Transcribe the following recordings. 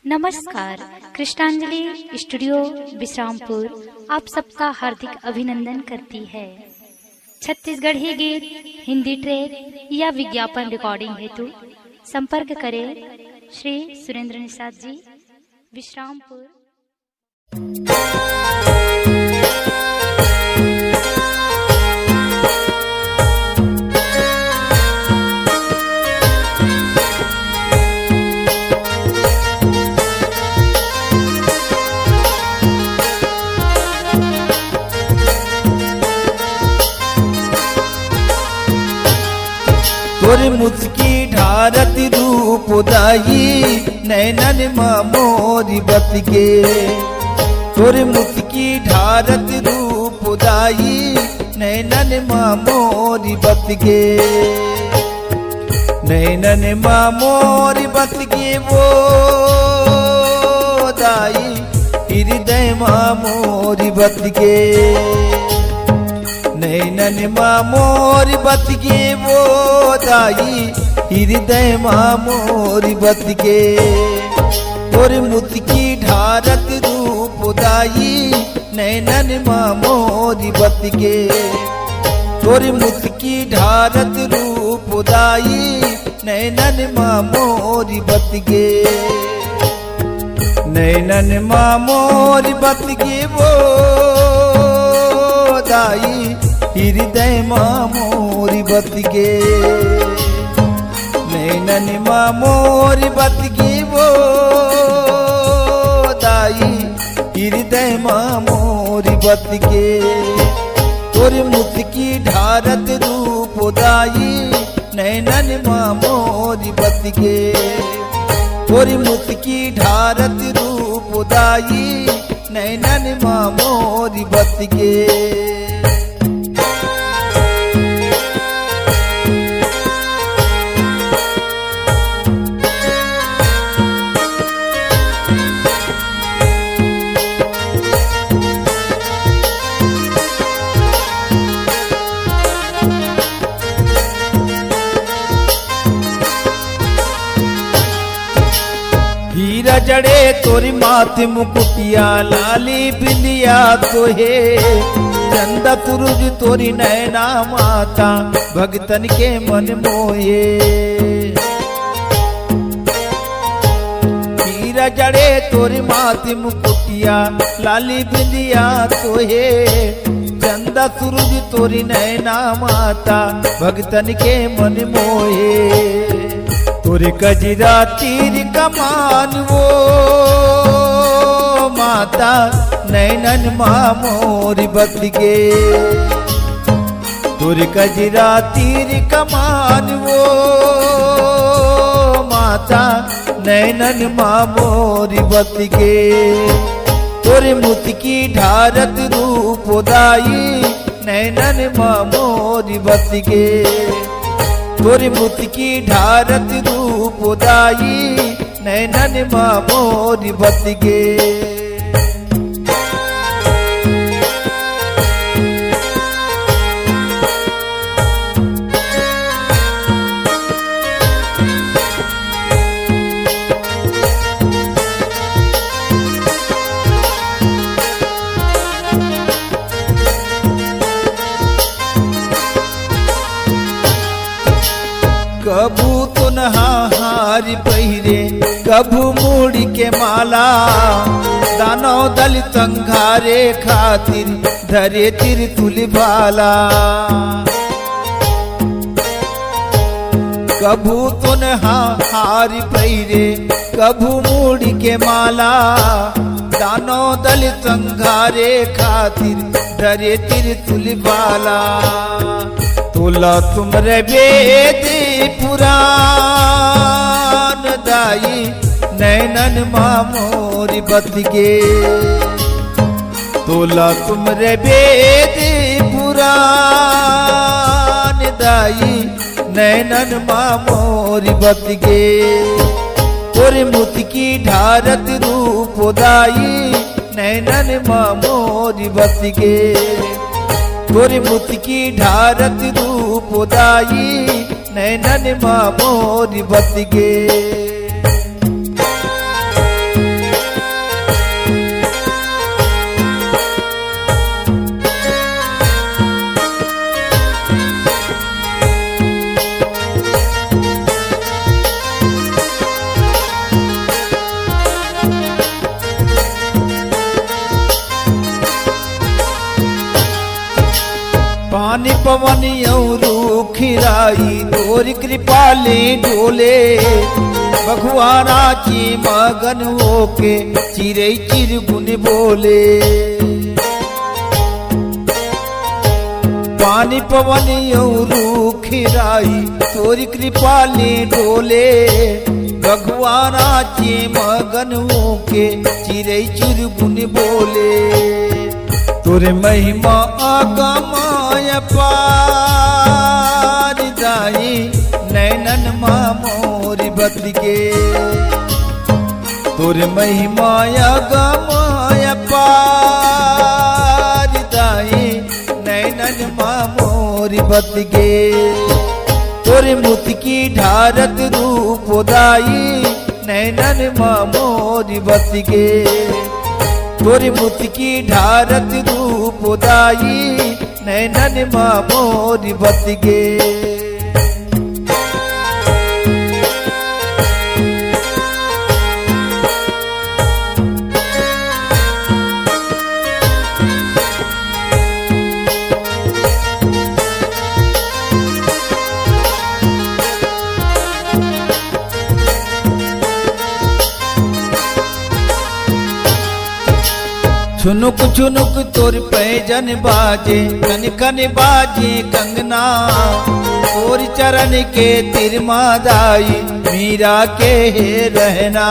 नमस्कार। कृष्णांजलि स्टूडियो विश्रामपुर आप सबका हार्दिक अभिनंदन करती है। छत्तीसगढ़ी गीत, हिंदी ट्रैक या विज्ञापन रिकॉर्डिंग हेतु संपर्क करें श्री सुरेंद्र निषाद जी, विश्रामपुर। तोर मुस्की ढारत रूप दाई नैनन मोरी बत के। तोर मुस्की ढारत रूप दाई नैनन मोरी बत के। नैनन मोरी बत के वो दाई हृदय मोरी बत के। नैनन मोरी बत के वो दाई हृदय मोरी बत के। तोर मुस्की ढारत रूप दाई नैनन मोरी बत के। तोर मुस्की ढारत रूप दाई नैनन मोरी बत के। नैनन मोरी बत के वो दाई हृदय मोरी बत के। नैनन मोरी बत के वो दाई हृदय मोरी बत के। तोर मुस्की ढारत रूप दाई नैनन मोरी बत के। तोर मुस्की ढारत रूप दाई नैनन मोरी बत के। हीरा जड़े तोरी माथे मुकुटिया लाली बिंदिया तोहे। चंदा तुरुज तोरी नैना माता भगतन के मन मोहे। हीरा जड़े तोरी माथे मुकुटिया लाली बिंदिया तोहे। चंदा तुरुज तोरी नैना माता भगतन के मन मोहे। तोरे कजरा तीर कमान वो माता नैनन मोरी बत के। तोरे कजरा तीर कमान वो माता नैनन मोरी बत के। तोरे मुस्की ढारत रूप दाई नैनन मोरी बत के। तोर मुस्की ढारत रूप दाई नैनन मोरी बत के। कभू तो नहारी पहिरे कभू मूड़ी के माला। दानो दल संघारे खातिर धरे त्रिशूल भाला। कभू तो नहारी पहिरे कभू मूड़ी के माला। दानो दल संघारे खातिर धरे त्रिशूल भाला। तोला तुमरे वेद पुराण दाई नैनन मोरी बत के। तोला तुमरे वेद पुराण दाई नैनन मोरी बत के। तोर मुस्की ढारत रूप दाई नैनन मोरी बत के। तोर मुस्की ढारत रूप दाई नैनन मोरी बत के। पवन यऊ खिराई तोरी कृपा ले डोले भगवाना की मगन होके चिरे चिरगुन बोले पानी पवन यऊ खिराई तोरी कृपा ले डोले भगवाना के मगन होके चिरे चिरगुन बोले तोरे महिमा अगमाय पार दाई नैनन मोरी बदगे तोरे महिमा अगमाय पार दाई नैनन मोरी बदगे तोरे मुति की ढारत रूप दाई नैनन मोरी बदगे तोरे मुति की ढारत रूप दाई नैनन मोरी बदगे छुनुक छुनुक तोर पैजन बाजे कन कन बाजे कंगना और चरण के तिरमा दाई मीरा के रहना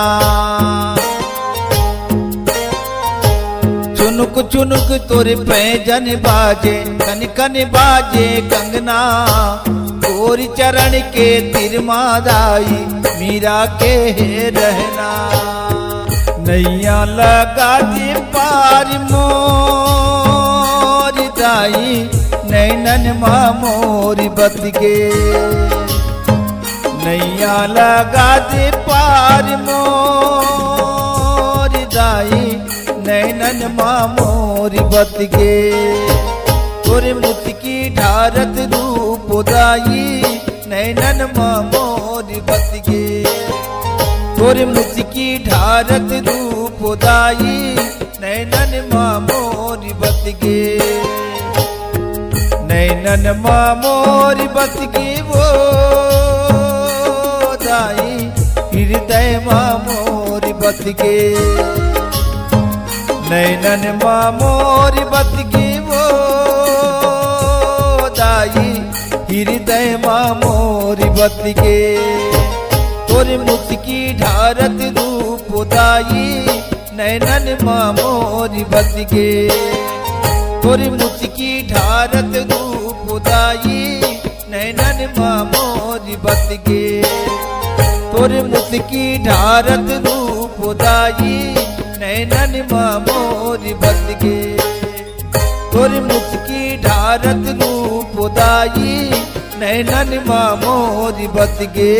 छुनुक छुनुक तोर पैजन बाजे कन कन बाजे कंगना और चरण के तिरमा दाई मीरा के रहना नैया लगा दे पार मोरी दाई नैनन मोरी बदगे नैया लगा दे पार मोरी दाई नैनन मोरी बदगे तोरे मुति की ढारत रूप दाई नैनन मोरी बदगे तोरे मुति की ढारत रूप दाई नैनन मोरी बदगे नैनन मोरी बदगे वो दाई हृदय मोरी बदगे नैनन मोरी बदगे वो दाई हृदय मोरी बदगे तोरे मुति की ढारत रूप दाई नैनन मोरी बदगे तोरे मुति की ढारत रूप दाई नैनन मोरी बदगे तोरे मुति की ढारत रूप दाई नैनन मोरी बदगे तोरे मुति की ढारत रूप दाई नैनन मोरी बदगे।